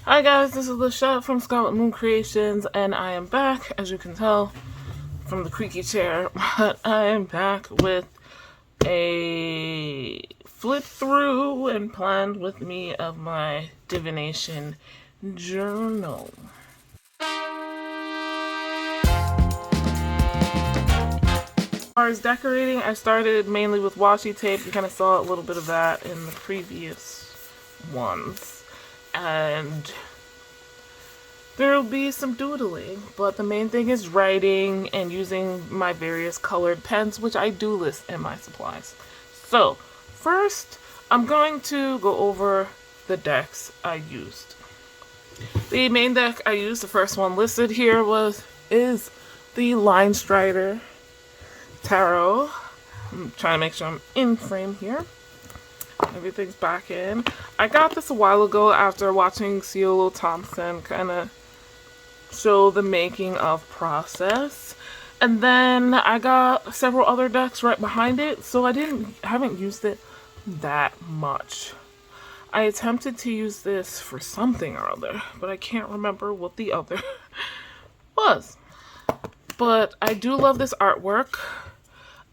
Hi guys, this is Lashette from Scarlet Moon Creations, and I am back, as you can tell from the creaky chair, but I am back with a flip through and planned with me of my Divination journal. As far as decorating, I started mainly with washi tape. You kind of saw a little bit of that in the previous ones. And there'll be some doodling, but the main thing is writing and using my various colored pens, which I do list in my supplies. So, first, I'm going to go over the decks I used. The main deck I used, the first one listed here, is the Line Strider Tarot. I'm trying to make sure I'm in frame here. Everything's back in. I got this a while ago after watching Ciolo Thompson kind of show the making of process, and then I got several other decks right behind it, so I haven't used it that much. I attempted to use this for something or other, but I can't remember what the other was. But I do love this artwork.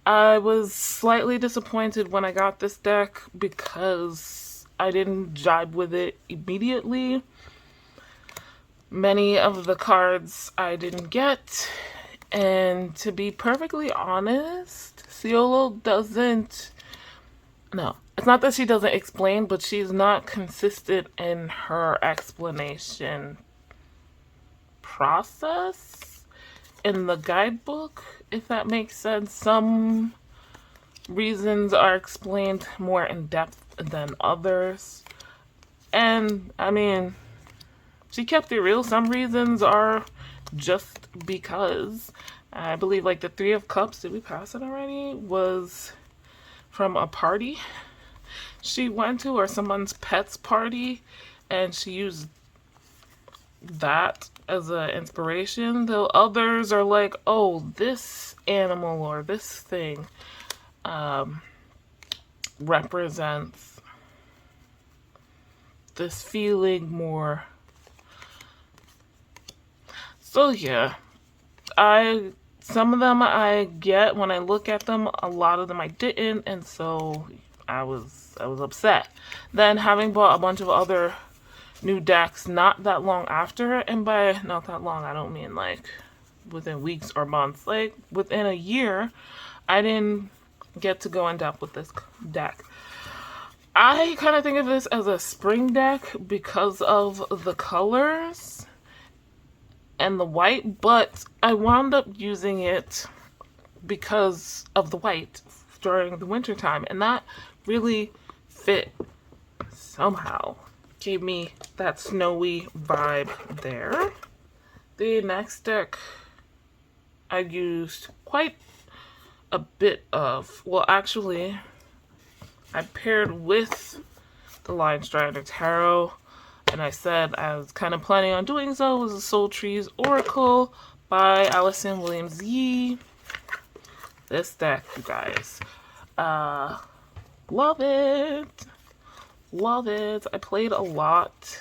I was slightly disappointed when I got this deck because I didn't jibe with it immediately. Many of the cards I didn't get, and to be perfectly honest, Ciolo doesn't... No, it's not that she doesn't explain, but she's not consistent in her explanation process in the guidebook, if that makes sense. Some reasons are explained more in depth than others. And, I mean, she kept it real. Some reasons are just because. I believe like the Three of Cups, did we pass it already? Was from a party she went to, or someone's pet's party, and she used that as an inspiration. Though others are like, oh, this animal or this thing represents this feeling more. So yeah, some of them I get when I look at them, a lot of them I didn't, and so I was upset. Then having bought a bunch of other new decks not that long after, and by not that long I don't mean like within weeks or months, like within a year, I didn't get to go in depth with this deck. I kind of think of this as a spring deck because of the colors and the white, but I wound up using it because of the white during the winter time, and that really fit somehow. Gave me that snowy vibe there. The next deck I used quite a bit of, well actually I paired with the Line Strider Tarot, and I said I was kind of planning on doing so. It was the Soul Trees Oracle by Allison Williams Yee. This deck, you guys. Love it. Love it. I played a lot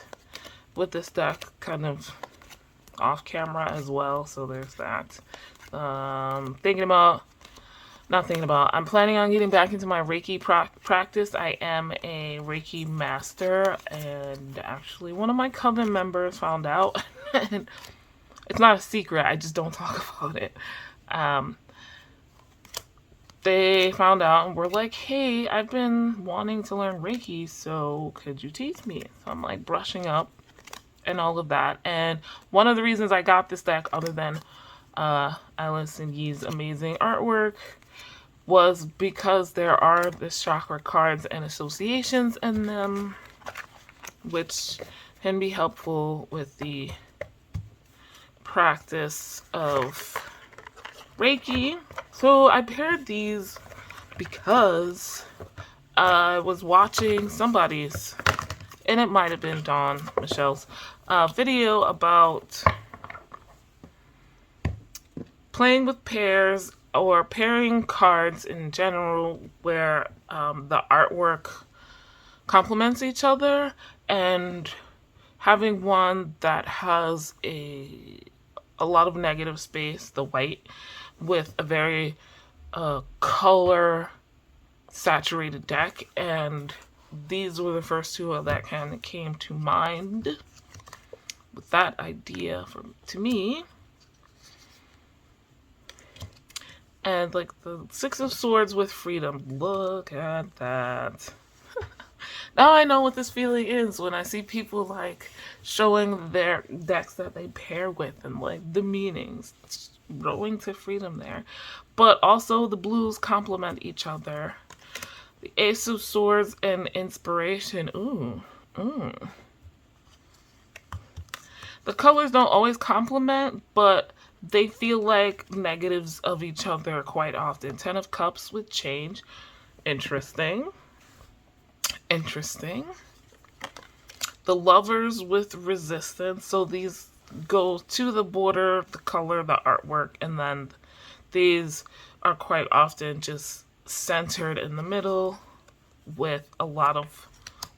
with this deck, kind of off camera as well, so there's that. I'm planning on getting back into my Reiki practice. I am a Reiki master, and actually one of my coven members found out. And it's not a secret, I just don't talk about it. They found out and were like, hey, I've been wanting to learn Reiki, so could you teach me? So I'm like brushing up and all of that. And one of the reasons I got this deck, other than Allison Yee's amazing artwork, was because there are the chakra cards and associations in them, which can be helpful with the practice of Reiki. So I paired these because I was watching somebody's, and it might have been Dawn Michelle's, video about playing with pairs or pairing cards in general where the artwork complements each other, and having one that has a lot of negative space, the white, with a very color saturated deck, and these were the first two that kind of came to mind with that idea to me. And like the Six of Swords with freedom. Look at that. Now I know what this feeling is when I see people like showing their decks that they pair with and like the meanings. It's growing to freedom there. But also the blues complement each other. The Ace of Swords and inspiration. Ooh. The colors don't always complement, but they feel like negatives of each other quite often. Ten of Cups with change. Interesting. The Lovers with resistance. So these go to the border, the color, the artwork, and then these are quite often just centered in the middle with a lot of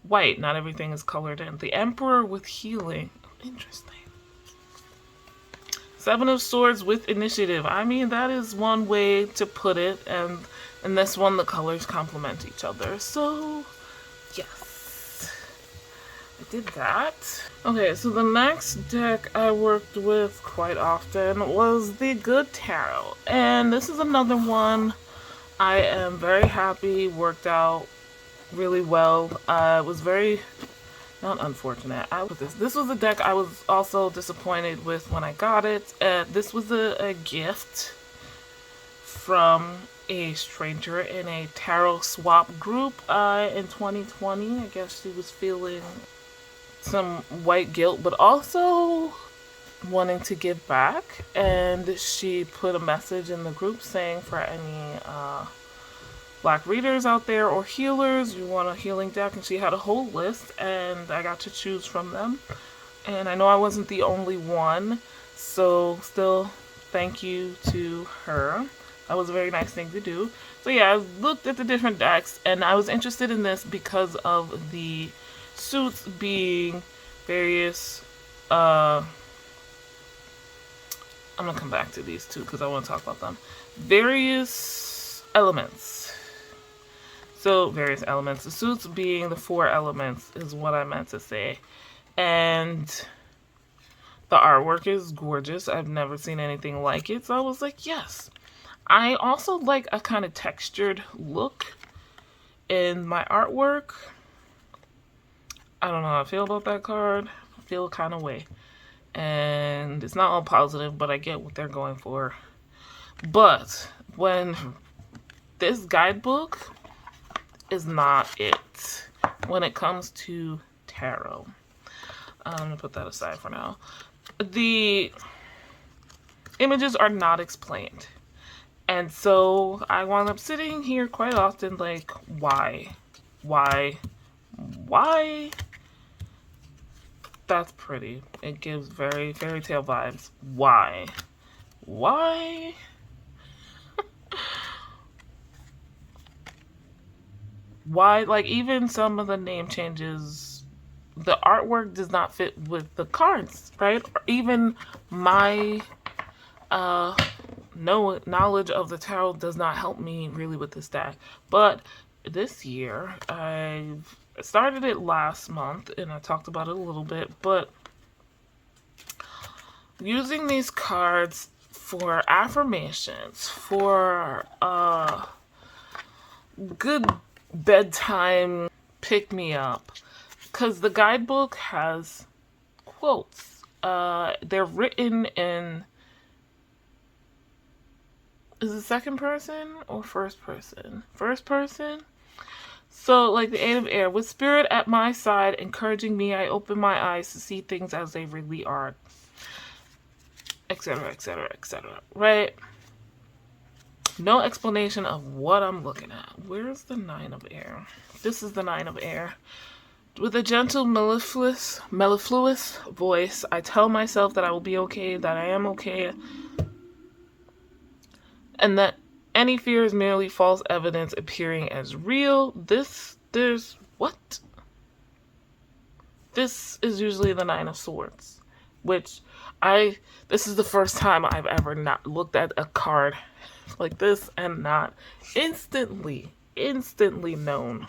white. Not everything is colored in. The Emperor with healing. Interesting. Seven of Swords with initiative. I mean, that is one way to put it, and in this one the colors complement each other. So yes, I did that. Okay, so the next deck I worked with quite often was the Good Tarot, and this is another one I am very happy worked out really well. It was very not unfortunate. This was a deck I was also disappointed with when I got it. This was a gift from a stranger in a tarot swap group in 2020. I guess she was feeling some white guilt, but also wanting to give back. And she put a message in the group saying for any Black readers out there or healers, you want a healing deck, and she had a whole list and I got to choose from them, and I know I wasn't the only one, so still thank you to her. That was a very nice thing to do. So yeah, I looked at the different decks and I was interested in this because of the suits being various I'm gonna come back to these two because I want to talk about them. Various elements. So, various elements. The suits being the four elements is what I meant to say. And the artwork is gorgeous. I've never seen anything like it. So I was like, yes. I also like a kind of textured look in my artwork. I don't know how I feel about that card. I feel a kind of way. And it's not all positive, but I get what they're going for. But when this guidebook is not it when it comes to tarot. I'm gonna put that aside for now. The images are not explained, and so I wound up sitting here quite often like, why? That's pretty. It gives very fairy tale vibes. Why? Why, like, even some of the name changes, the artwork does not fit with the cards, right? Or even my no knowledge of the tarot does not help me really with this deck. But this year, I started it last month and I talked about it a little bit, but using these cards for affirmations, for good bedtime pick me up, because the guidebook has quotes. They're written in, is it second person or first person? First person. So like the Eight of Air, with spirit at my side encouraging me, I open my eyes to see things as they really are, etc, etc, etc, right? No explanation of what I'm looking at. Where's the Nine of Air? This is the Nine of Air. With a gentle, mellifluous voice, I tell myself that I will be okay, that I am okay, and that any fear is merely false evidence appearing as real. There's what? this is usually the Nine of Swords, which this is the first time I've ever not looked at a card like this and not instantly known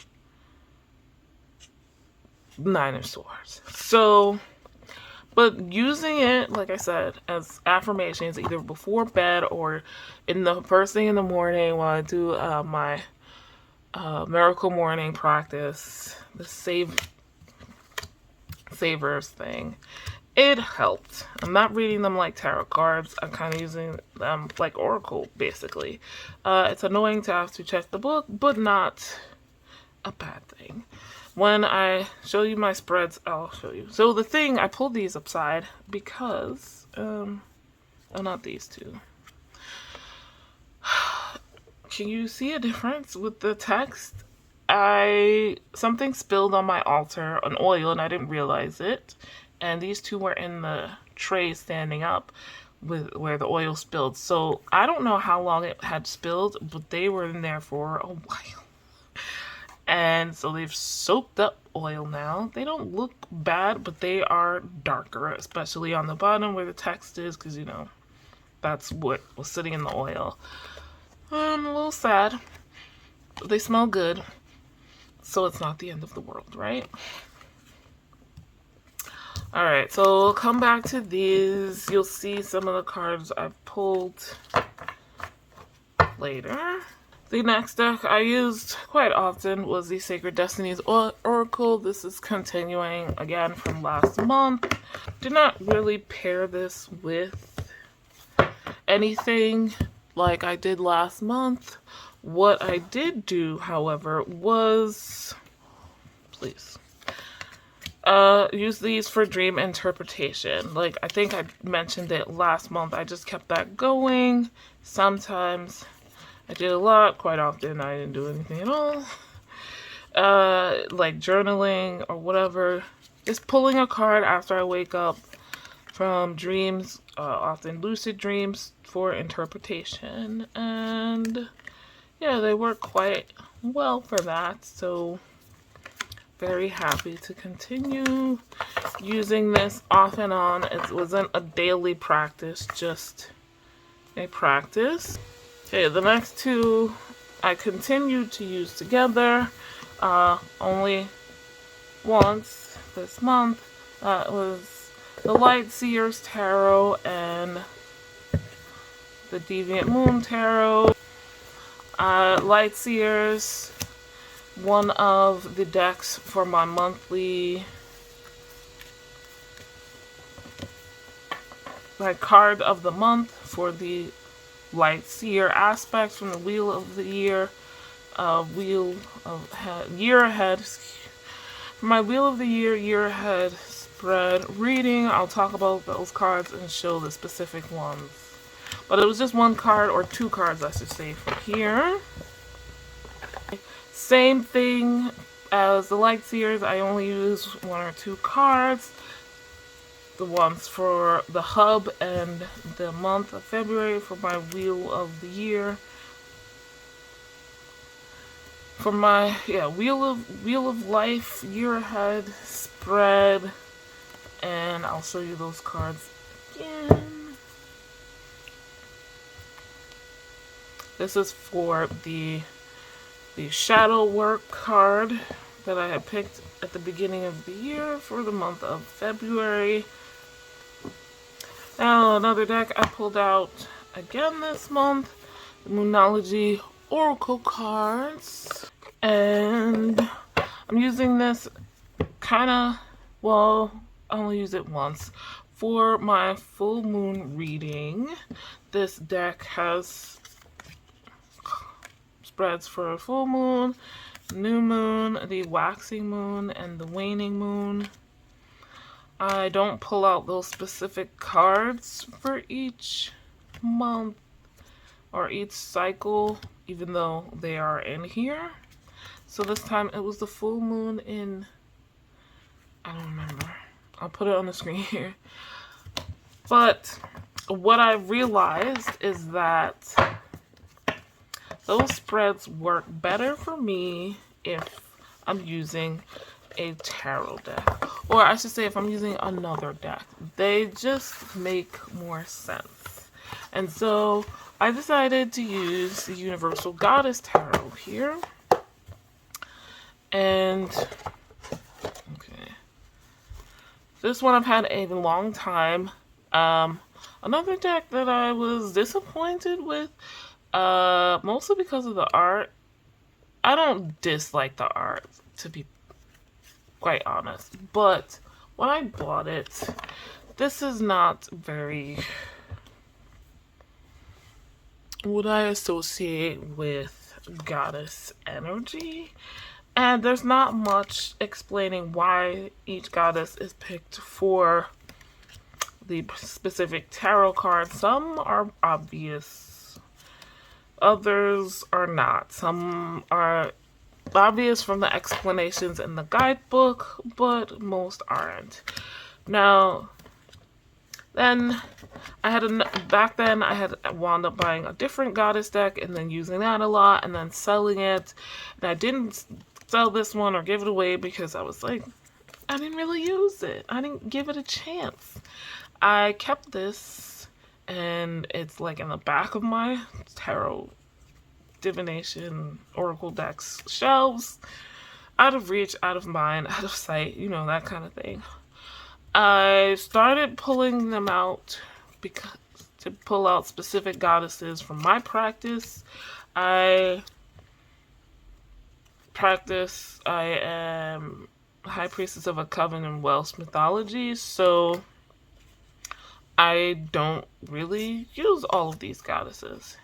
Nine of Swords. So, but using it, like I said, as affirmations either before bed or in the first thing in the morning while I do my miracle morning practice, the savers thing, it helped. I'm not reading them like tarot cards. I'm kind of using them like Oracle, basically. It's annoying to have to check the book, but not a bad thing. When I show you my spreads, I'll show you. So the thing, I pulled these upside because, oh, not these two. Can you see a difference with the text? Something spilled on my altar, an oil, and I didn't realize it. And these two were in the tray standing up with where the oil spilled. So I don't know how long it had spilled, but they were in there for a while. And so they've soaked up oil now. They don't look bad, but they are darker, especially on the bottom where the text is, because, you know, that's what was sitting in the oil. I'm a little sad, but they smell good, so it's not the end of the world, right? Alright, so we'll come back to these. You'll see some of the cards I pulled later. The next deck I used quite often was the Sacred Destinies Oracle. This is continuing again from last month. Did not really pair this with anything like I did last month. What I did do, however, was, please, use these for dream interpretation. Like, I think I mentioned it last month. I just kept that going. Sometimes I did a lot. Quite often I didn't do anything at all. Like journaling or whatever. Just pulling a card after I wake up from dreams, often lucid dreams, for interpretation. And yeah, they work quite well for that. So very happy to continue using this off and on. It wasn't a daily practice, just a practice. Okay, the next two I continued to use together, only once this month. It was the Light Seers Tarot and the Deviant Moon Tarot. Light Seers, one of the decks for my monthly, my card of the month for the Light Seer aspects from the Wheel of the Year, Year Ahead. For my Wheel of the Year Ahead spread reading, I'll talk about those cards and show the specific ones. But it was just one card, or two cards I should say, from here. Same thing as the Light Seers, I only use one or two cards. The ones for the hub and the month of February for my Wheel of the Year. For my Wheel of Life Year Ahead spread, and I'll show you those cards again. This is for the shadow work card that I had picked at the beginning of the year for the month of February. Now another deck I pulled out again this month, the Moonology Oracle cards. And I'm using this I only use it once for my full moon reading. This deck has spreads for a full moon, new moon, the waxing moon, and the waning moon. I don't pull out those specific cards for each month or each cycle, even though they are in here. So this time it was the full moon in, I don't remember. I'll put it on the screen here. But what I realized is that those spreads work better for me if I'm using a tarot deck. Or I should say if I'm using another deck. They just make more sense. And so I decided to use the Universal Goddess Tarot here. And, okay. This one I've had a long time. Another deck that I was disappointed with, mostly because of the art. I don't dislike the art, to be quite honest, but when I bought it, this is not very what I associate with goddess energy, and there's not much explaining why each goddess is picked for the specific tarot card. Some are obvious, others are not. Some are obvious from the explanations in the guidebook, but most aren't. Now, then back then I had wound up buying a different goddess deck and then using that a lot and then selling it. And I didn't sell this one or give it away because I was like, I didn't really use it. I didn't give it a chance. I kept this, and it's like in the back of my tarot, Divination, Oracle decks shelves, out of reach, out of mind, out of sight, you know, that kind of thing. I started pulling them out to pull out specific goddesses from my practice. I am High Priestess of a Coven in Welsh mythology, so I don't really use all of these goddesses.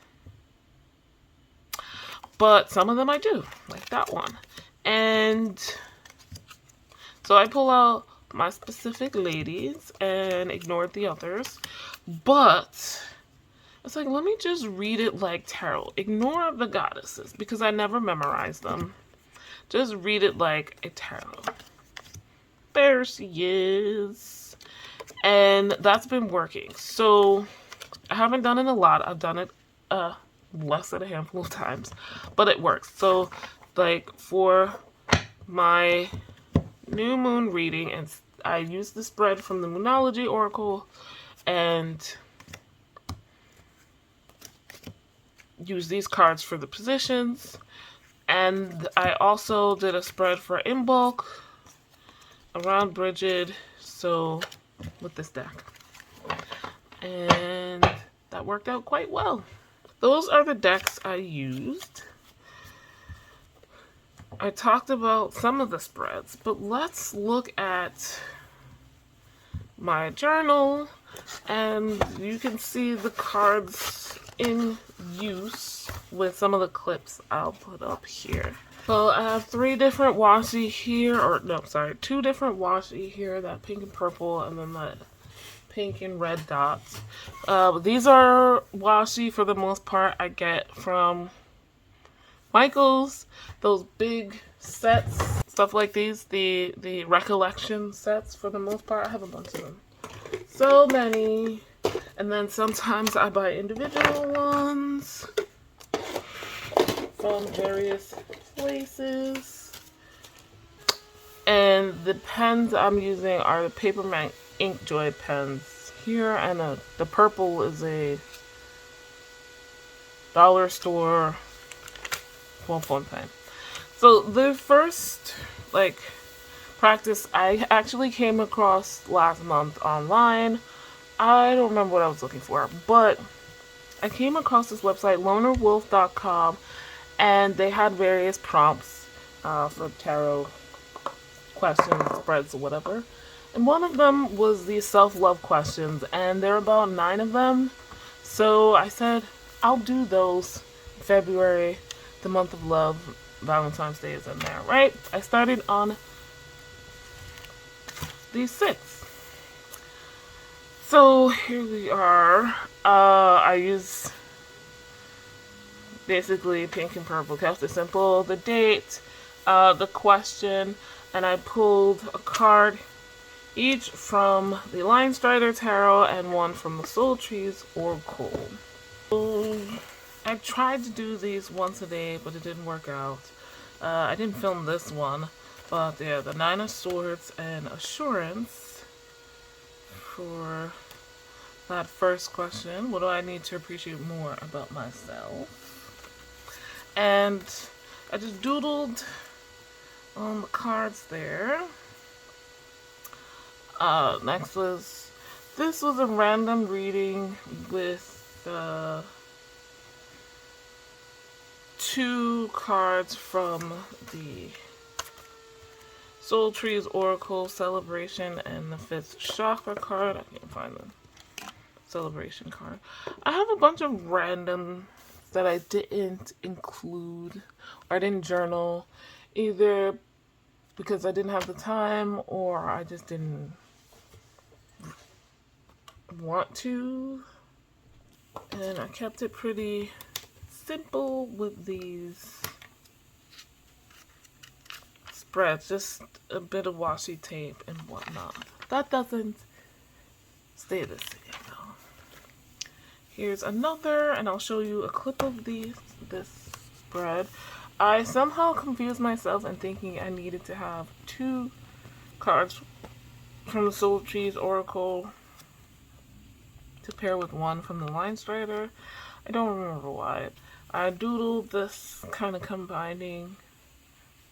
But some of them I do, like that one. And so I pull out my specific ladies and ignored the others. But it's like, let me just read it like tarot. Ignore the goddesses because I never memorized them. Just read it like a tarot. There she is. And that's been working. So I haven't done it a lot. I've done it less than a handful of times, but it works. So like for my new moon reading, and I used the spread from the Moonology Oracle and use these cards for the positions. And I also did a spread for in bulk around Bridget, so with this deck. And that worked out quite well. Those are the decks I used. I talked about some of the spreads, but let's look at my journal, and you can see the cards in use with some of the clips I'll put up here. So I have two different washi here, that pink and purple, and then that pink and red dots. These are washi for the most part I get from Michael's, those big sets, stuff like these, the recollection sets for the most part. I have a bunch of them. So many. And then sometimes I buy individual ones from various places. And the pens I'm using are the Papermate Inkjoy pens here, and the purple is a dollar store pen. So the first practice I actually came across last month online. I don't remember what I was looking for, but I came across this website, lonerwolf.com, and they had various prompts for tarot questions, spreads, or whatever. And one of them was the self-love questions, and there are about 9 of them. So I said, I'll do those in February, the month of love. Valentine's Day is in there, right? I started on these 6. So here we are. I use basically pink and purple, kept it simple, the date, the question, and I pulled a card each from the Lion Strider Tarot and one from the Soul Trees Oracle. So I tried to do these once a day, but it didn't work out. I didn't film this one. But yeah, the Nine of Swords and Assurance for that first question. What do I need to appreciate more about myself? And I just doodled on the cards there. Next was, this was a random reading with two cards from the Soul Trees Oracle Celebration and the fifth chakra card. I can't find the celebration card. I have a bunch of random that I didn't include or I didn't journal, either because I didn't have the time or I just didn't want to. And I kept it pretty simple with these spreads, just a bit of washi tape and whatnot. That doesn't stay the same though. Here's another, and I'll show you a clip of this spread. I somehow confused myself in thinking I needed to have two cards from the Soul Trees Oracle to pair with one from the Line Strider. I don't remember why. I doodled this kind of combining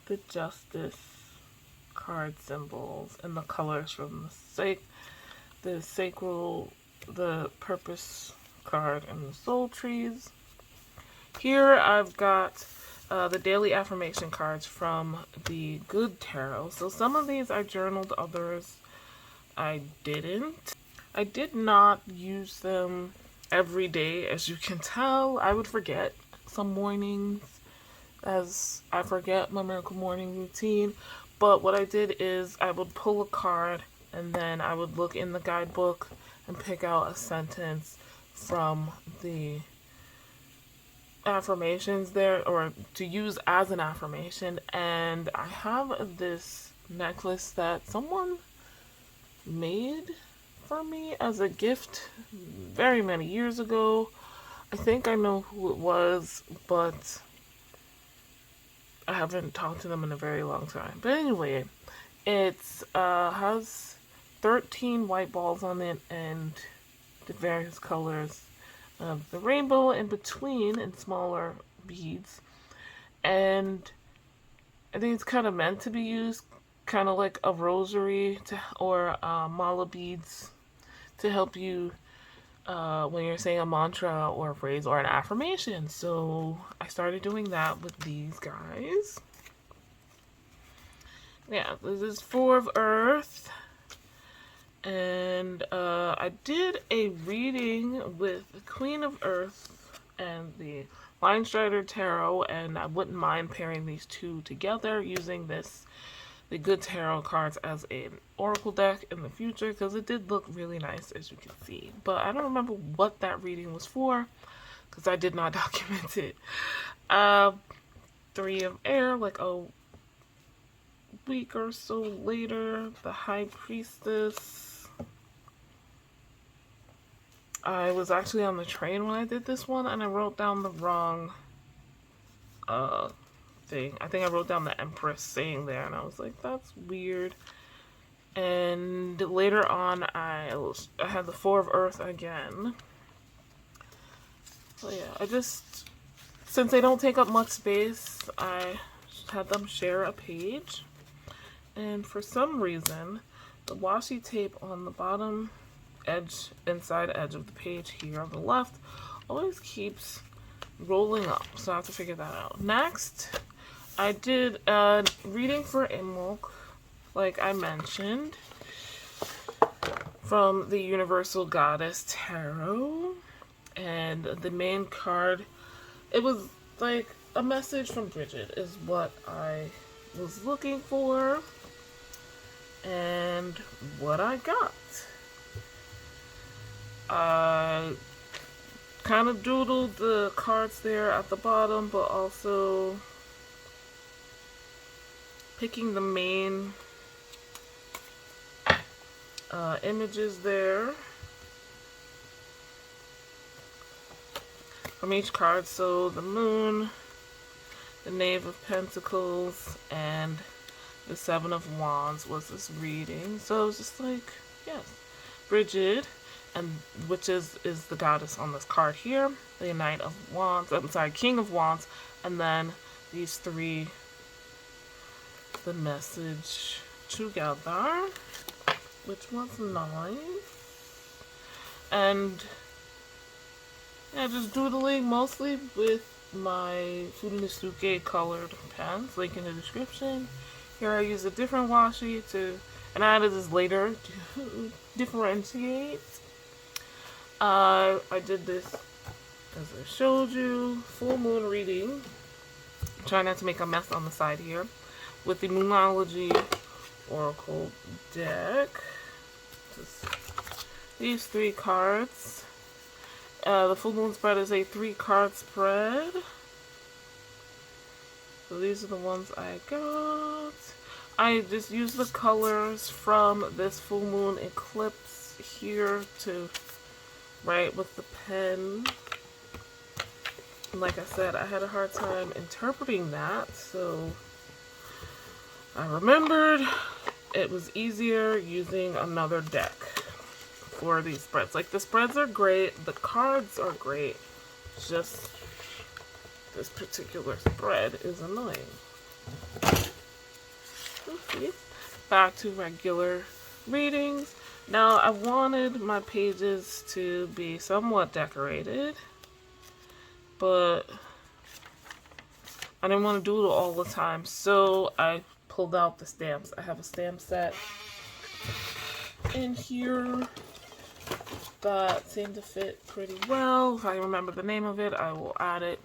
the Justice card symbols and the colors from the Sacral, the Purpose card, and the Soul Trees. Here I've got the daily affirmation cards from the Good Tarot. So some of these I journaled, others I didn't. I did not use them every day, as you can tell. I would forget some mornings, as I forget my miracle morning routine. But what I did is I would pull a card and then I would look in the guidebook and pick out a sentence from the affirmations there, or to use as an affirmation. And I have this necklace that someone made for me as a gift very many years ago. I think I know who it was, but I haven't talked to them in a very long time. But anyway, it's has 13 white balls on it and the various colors of the rainbow in between in smaller beads. And I think it's kind of meant to be used kind of like a rosary or mala beads to help you when you're saying a mantra or a phrase or an affirmation. So I started doing that with these guys. Yeah, this is Four of Earth. And I did a reading with the Queen of Earth and the Line Strider Tarot, and I wouldn't mind pairing these two together using the Good Tarot cards as an oracle deck in the future, because it did look really nice, as you can see. But I don't remember what that reading was for, because I did not document it. Three of Air, like a week or so later, the High Priestess. I was actually on the train when I did this one, and I wrote down the wrong thing. I think I wrote down the Empress saying there, and I was like, that's weird. And later on, I had the Four of Earth again. So yeah, since they don't take up much space, I just had them share a page. And for some reason, the washi tape on the bottom edge, inside edge of the page here on the left, always keeps rolling up. So I have to figure that out. Next, I did a reading for Imulk, like I mentioned, from the Universal Goddess Tarot. And the main card, it was like a message from Bridget is what I was looking for. And what I got. I kind of doodled the cards there at the bottom, but also picking the main images there from each card. So the Moon, the Knave of Pentacles, and The Seven of Wands was this reading. So it was just like, yes, Bridget, and which is the goddess on this card here. The Knight of Wands, I'm sorry, King of Wands, and then these three, the message together, which was nice. And yeah, just doodling mostly with my Furunosuke colored pens, link in the description. Here I use a different washi to, and I added this later to differentiate. I did this, as I showed you, full moon reading. Try not to make a mess on the side here. With the Moonology Oracle deck. Just these 3 cards. The full moon spread is a 3-card spread. So these are the ones I got. I just used the colors from this full moon eclipse here to write with the pen. Like I said, I had a hard time interpreting that, so I remembered it was easier using another deck for these spreads. Like, the spreads are great, the cards are great, just this particular spread is annoying. Okay, back to regular readings. Now, I wanted my pages to be somewhat decorated, but I didn't want to do it all the time, so I pulled out the stamps. I have a stamp set in here that seemed to fit pretty well. If I remember the name of it, I will add it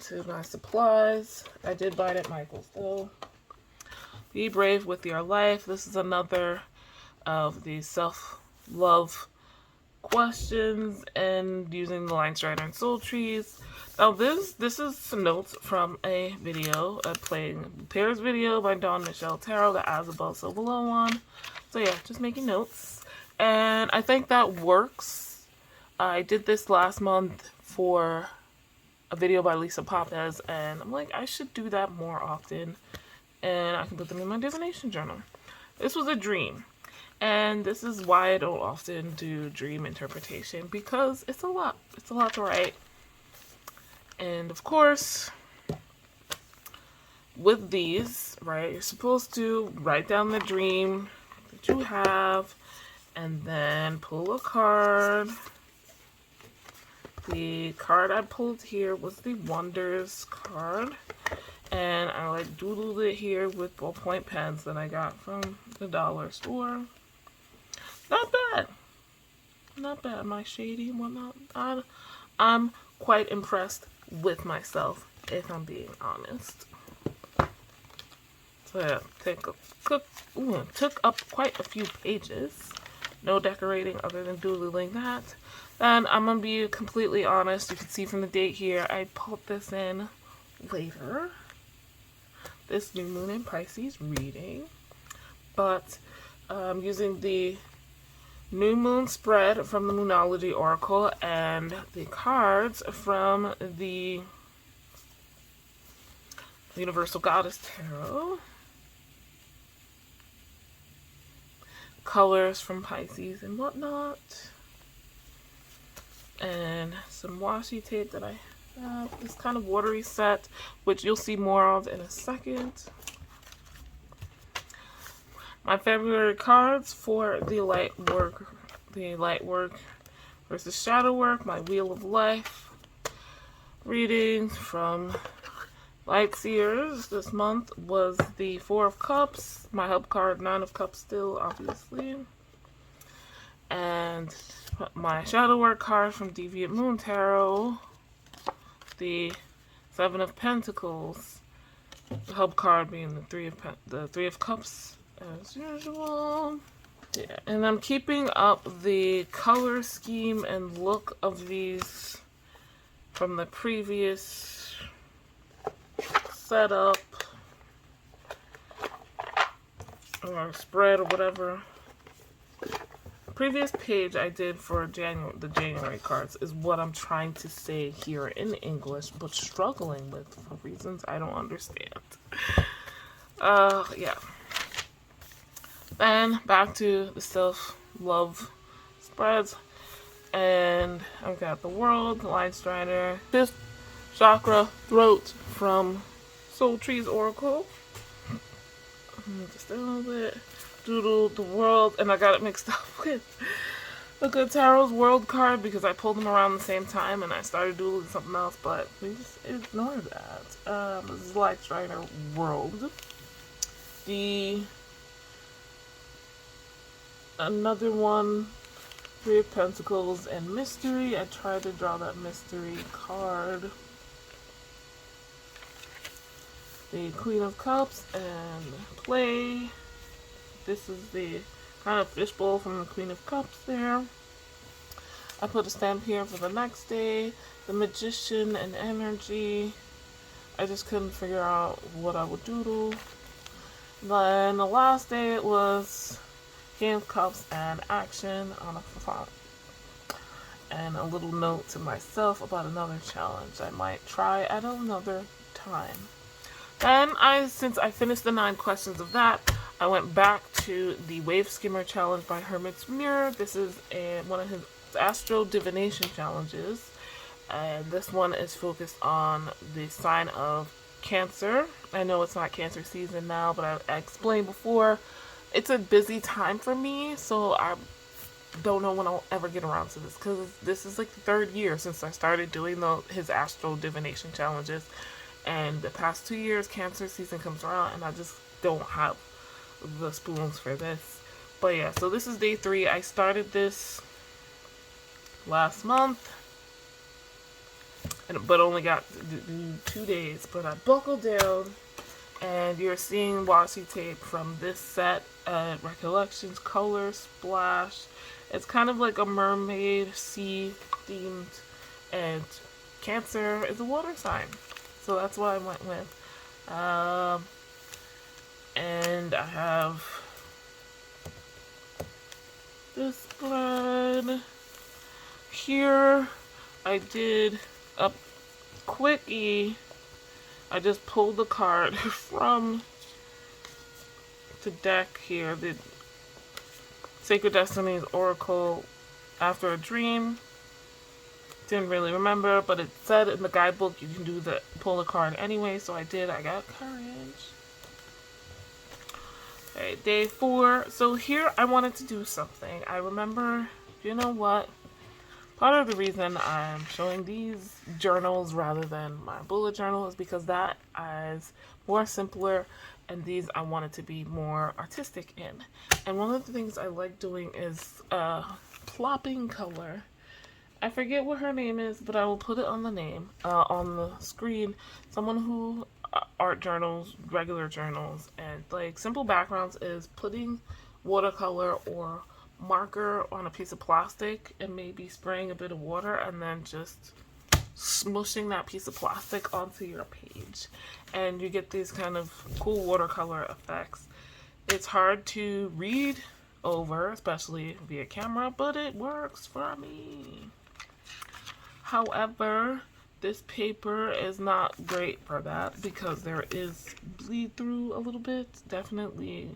to my supplies. I did buy it at Michael's though. Be brave with your life. This is another of the self-love questions and using the line strider and soul trees. Now this is some notes from a video, playing pairs video by Dawn Michelle Tarot, the As Above So Below one. So yeah, just making notes. And I think that works. I did this last month for a video by Lisa Papez, and I'm like, I should do that more often. And I can put them in my divination journal. This was a dream. And this is why I don't often do dream interpretation, because it's a lot. It's a lot to write. And of course, with these, right, you're supposed to write down the dream that you have and then pull a card. The card I pulled here was the Wonders card. And I like doodled it here with ballpoint pens that I got from the dollar store. Not bad. Not bad. My shady and whatnot. I'm quite impressed with myself, if I'm being honest. So yeah, took up quite a few pages. No decorating other than doodling that. Then I'm going to be completely honest. You can see from the date here, I put this in later. This new moon in Pisces reading. But I'm using the new moon spread from the Moonology Oracle and the cards from the Universal Goddess Tarot. Colors from Pisces and whatnot. And some washi tape that I have. This kind of watery set, which you'll see more of in a second. My February cards for the light work versus shadow work, my Wheel of Life readings from Light Seers this month was the 4 of Cups, my hub card 9 of Cups still, obviously, and my shadow work card from Deviant Moon Tarot, the 7 of Pentacles, the hub card being the 3 of Cups as usual. Yeah, and I'm keeping up the color scheme and look of these from the previous setup or spread or whatever. Previous page I did for the January cards is what I'm trying to say here in English, but struggling with for reasons I don't understand. Yeah. Then back to the self-love spreads. And I've got the world, the Light Strider, fifth chakra, throat from Soul Tree's Oracle. Just a little bit. Doodle the world, and I got it mixed up with the Good Tarot's world card because I pulled them around the same time and I started doodling something else, but we just ignore that. This is Light Strider World. Another one, Three of Pentacles and Mystery. I tried to draw that mystery card. The Queen of Cups and Play. This is the kind of fishbowl from the Queen of Cups there. I put a stamp here for the next day. The Magician and Energy. I just couldn't figure out what I would doodle. Then the last day it was King of Cups and Action on a font. And a little note to myself about another challenge I might try at another time. Then, since I finished the 9 questions of that, I went back to the Wave Skimmer challenge by Hermit's Mirror. This is one of his Astro Divination challenges. And this one is focused on the sign of Cancer. I know it's not Cancer season now, but I explained before, it's a busy time for me, so I don't know when I'll ever get around to this, because this is like the 3rd year since I started doing his Astro Divination challenges. And the past 2 years, Cancer season comes around, and I just don't have the spoons for this. But yeah, so this is day 3. I started this last month, but only got 2 days. But I buckled down, and you're seeing washi tape from this set at Recollections Color Splash. It's kind of like a mermaid, sea themed, and Cancer is a water sign. So that's what I went with. And I have this spread here. I did a quickie. I just pulled the card from the deck here. The Sacred Destiny's Oracle After a Dream. Didn't really remember, but it said in the guidebook you can pull a card anyway, so I did. I got courage. Okay, day 4. So here I wanted to do something. I remember, you know what? Part of the reason I'm showing these journals rather than my bullet journal is because that is more simpler, and these I wanted to be more artistic in. And one of the things I like doing is plopping color. I forget what her name is, but I will put it on the screen. Someone who art journals, regular journals, and like simple backgrounds is putting watercolor or marker on a piece of plastic and maybe spraying a bit of water and then just smushing that piece of plastic onto your page. And you get these kind of cool watercolor effects. It's hard to read over, especially via camera, but it works for me. However, this paper is not great for that because there is bleed through a little bit. Definitely,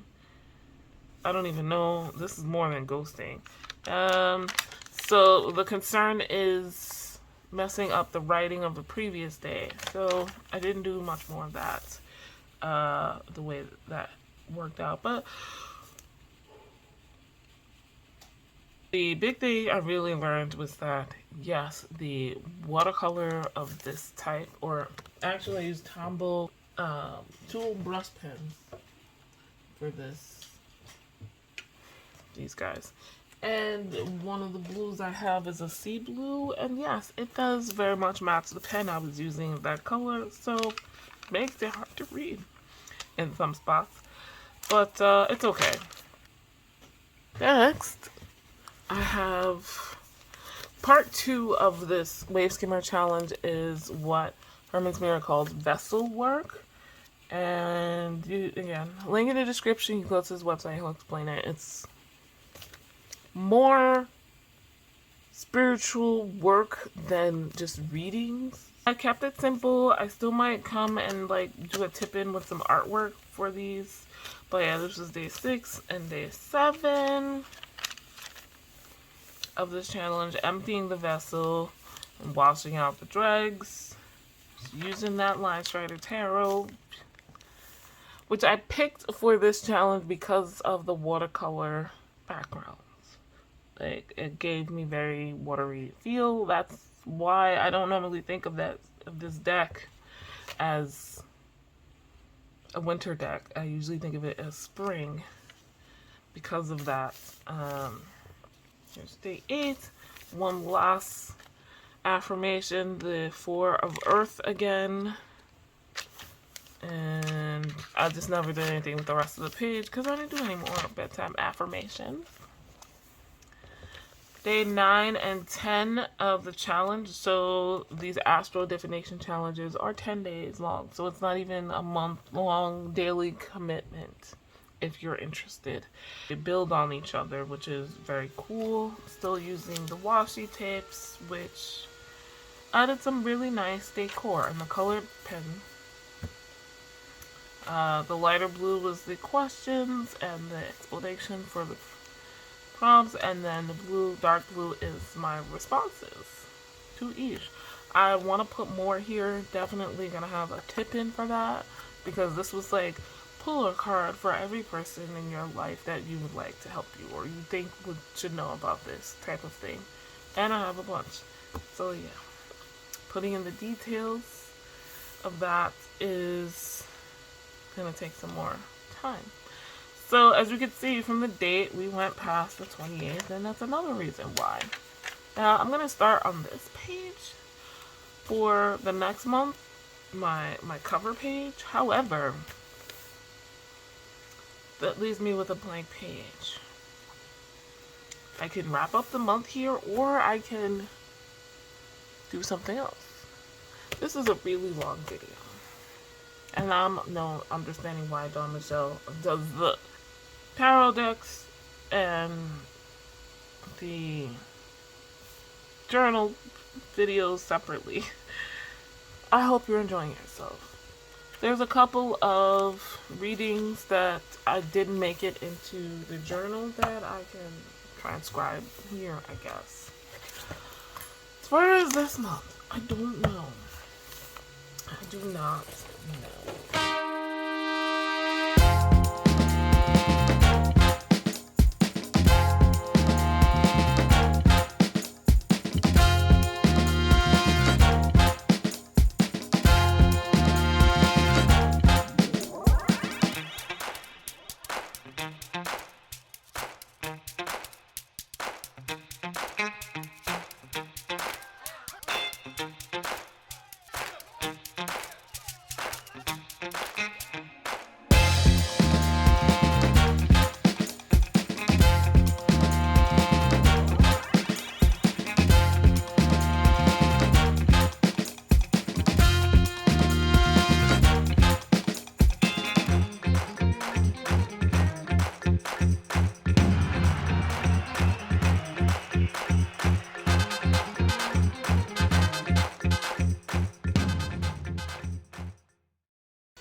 I don't even know. This is more than ghosting. So the concern is messing up the writing of the previous day. So I didn't do much more of that, the way that worked out. But the big thing I really learned was that, yes, the watercolor of this type, or actually I used Tombow tool brush pens for these guys. And one of the blues I have is a sea blue, and yes, it does very much match the pen I was using, that color, so it makes it hard to read in some spots. But it's okay. Next, I have part 2 of this Wave Skimmer challenge is what Hermit's Mirror calls vessel work. And again, link in the description. You go to his website, he'll explain it. It's more spiritual work than just readings. I kept it simple. I still might come and like do a tip-in with some artwork for these. But yeah, this was day 6 and day 7 of this challenge. Emptying the vessel and washing out the dregs. Using that Line Strider Tarot, which I picked for this challenge because of the watercolor backgrounds. Like, it gave me very watery feel. That's why I don't normally think of this deck as a winter deck. I usually think of it as spring because of that. Here's day 8. One last affirmation, the 4 of Earth again. And I just never did anything with the rest of the page because I didn't do any more bedtime affirmations. Day 9 and 10 of the challenge. So these astral divination challenges are 10 days long. So it's not even a month-long daily commitment if you're interested. They build on each other, which is very cool. Still using the washi tapes, which added some really nice decor, and the colored pen. The lighter blue was the questions and the explanation for the prompts, and then the dark blue is my responses to each. I want to put more here. Definitely gonna have a tip in for that, because this was like, pull a card for every person in your life that you would like to help you or you think should know about this type of thing. And I have a bunch. So yeah, putting in the details of that is gonna take some more time. So as you can see from the date, we went past the 28th, and that's another reason why. Now I'm gonna start on this page for the next month, my cover page. However, that leaves me with a blank page. I can wrap up the month here, or I can do something else. This is a really long video, and I'm no understanding why Dawn Michelle does the tarot decks and the journal videos separately. I hope you're enjoying yourself. There's a couple of readings that I didn't make it into the journal that I can transcribe here, I guess. As far as this month, I don't know. I do not know.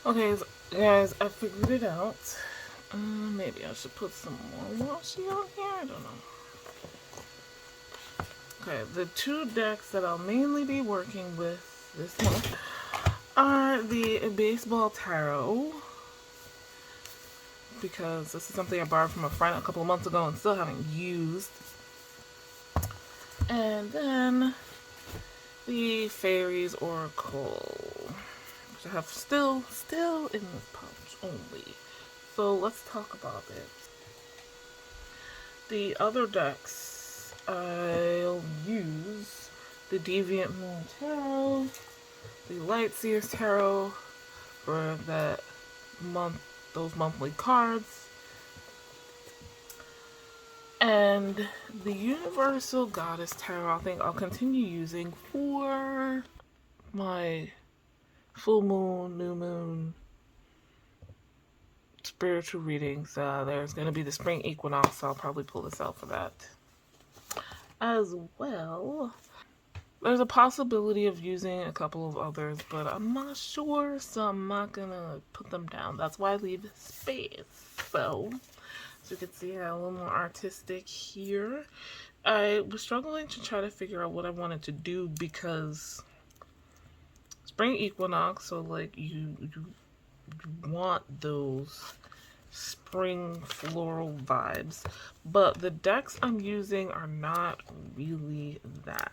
Okay, guys, I figured it out. Maybe I should put some more washi on here. I don't know. Okay, the two decks that I'll mainly be working with this month are the Baseball Tarot, because this is something I borrowed from a friend a couple of months ago and still haven't used. And then the Fairies Oracle, which I have still in this pouch only. So let's talk about it. The other decks, I'll use the Deviant Moon Tarot, the Light Seers Tarot for that month, those monthly cards, and the Universal Goddess Tarot. I think I'll continue using for my full moon, new moon, spiritual readings. There's going to be the spring equinox, so I'll probably pull this out for that as well. There's a possibility of using a couple of others, but I'm not sure, so I'm not gonna put them down. That's why I leave space. So, as you can see, I have a little more artistic here. I was struggling to try to figure out what I wanted to do because spring equinox, so like you want those spring floral vibes, but the decks I'm using are not really that.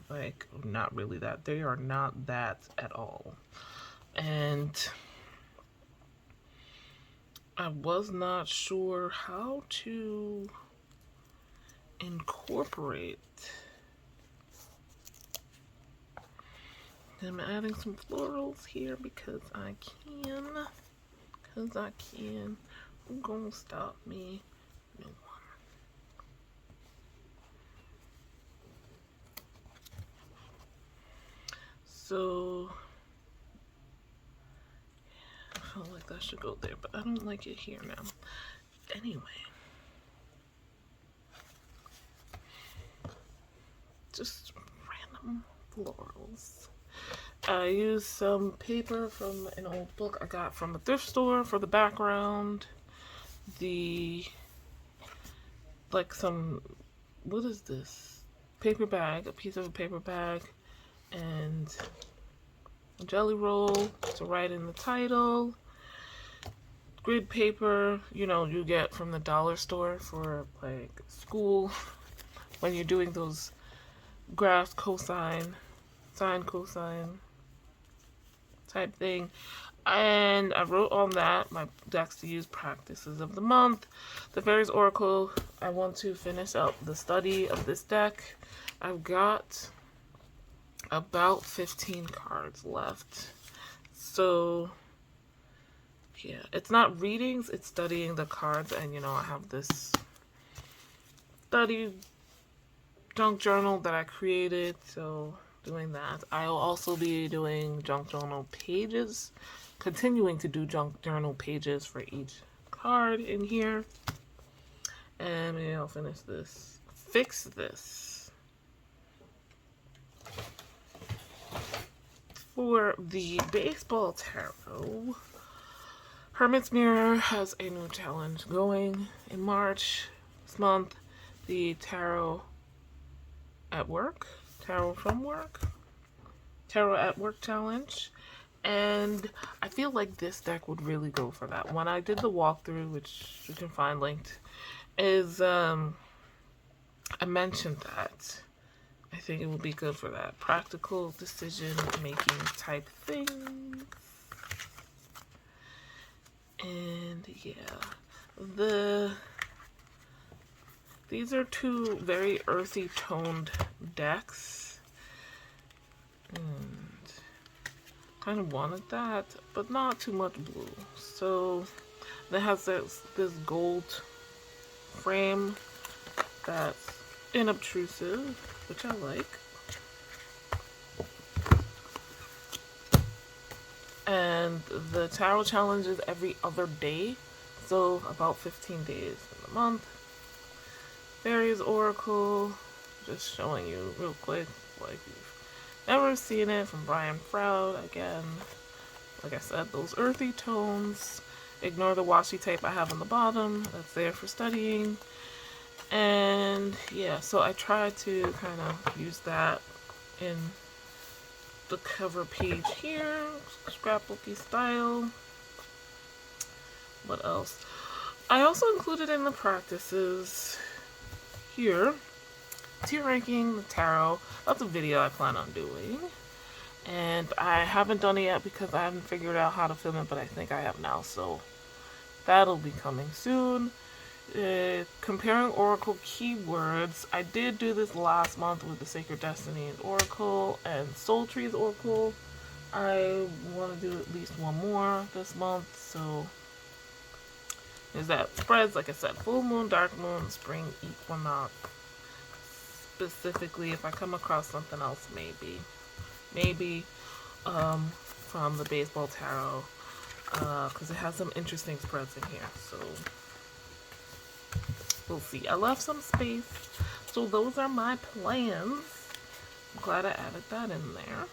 Like, not really that. They are not that at all. And I was not sure how to incorporate. I'm adding some florals here because I can. Because I can. Who's gonna stop me? No one. So I felt like that should go there, but I don't like it here now. Anyway. Just random florals. I used some paper from an old book I got from a thrift store for the background. Like some, what is this? Paper bag, a piece of a paper bag, and a jelly roll to write in the title. Grid paper, you know, you get from the dollar store for like school when you're doing those graphs, cosine, sine, cosine type thing. And I wrote on that my decks to use practices of the month. The Fairies Oracle, I want to finish up the study of this deck. I've got about 15 cards left. So yeah, it's not readings, it's studying the cards. And you know, I have this study junk journal that I created, so doing that. I'll also be doing junk journal pages, continuing to do junk journal pages for each card in here. And maybe I'll finish this, fix this. For the baseball tarot, Hermit's Mirror has a new challenge going in March this month. The Tarot at Work, Tarot from Work, Tarot at Work challenge. And I feel like this deck would really go for that. When I did the walkthrough, which you can find linked, is I mentioned that I think it would be good for that practical decision making type thing. And yeah, these are two very earthy toned decks, and kind of wanted that, but not too much blue. So it has this gold frame that's unobtrusive, which I like. And the tarot challenge is every other day, so about 15 days in the month. Fairies Oracle, just showing you real quick, like you've never seen it, from Brian Froud. Again, like I said, those earthy tones. Ignore the washi tape I have on the bottom, that's there for studying. And yeah, so I try to kind of use that in the cover page here, scrapbooky style. What else? I also included in the practices here, tier ranking the tarot. That's a video I plan on doing, and I haven't done it yet because I haven't figured out how to film it, but I think I have now, so that'll be coming soon. Comparing oracle keywords. I did do this last month with the Sacred Destinies Oracle and Soul Trees Oracle. I want to do at least one more this month, so there's that. Spreads, like I said, full moon, dark moon, spring equinox. Specifically, if I come across something else, maybe from the baseball tarot, because it has some interesting spreads in here, so we'll see. I left some space, so those are my plans I'm glad I added that in there.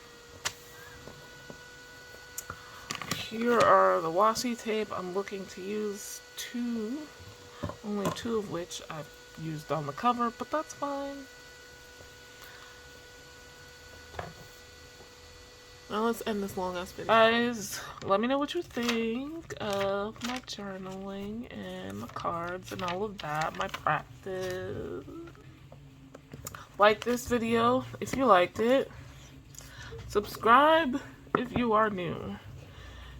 Here are the washi tape. I'm looking to use only two of which I've used on the cover, but that's fine. Now let's end this long ass video. Guys, let me know what you think of my journaling and my cards and all of that, my practice. Like this video if you liked it. Subscribe if you are new.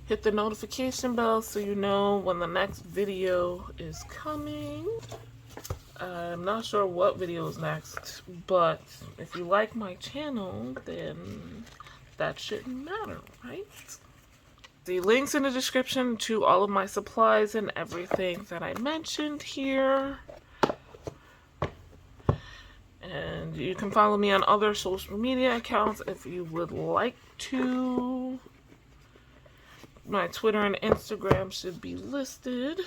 Hit the notification bell so you know when the next video is coming. I'm not sure what video is next, but if you like my channel, then that shouldn't matter, right? The links in the description to all of my supplies and everything that I mentioned here. And you can follow me on other social media accounts if you would like to. My Twitter and Instagram should be listed.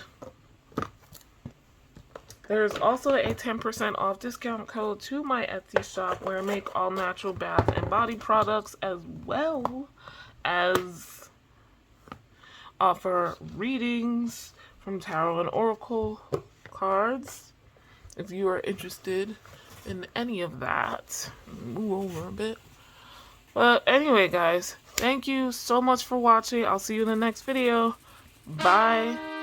There's also a 10% off discount code to my Etsy shop where I make all natural bath and body products, as well as offer readings from tarot and oracle cards. If you are interested in any of that, move over a bit. But anyway, guys, thank you so much for watching. I'll see you in the next video. Bye.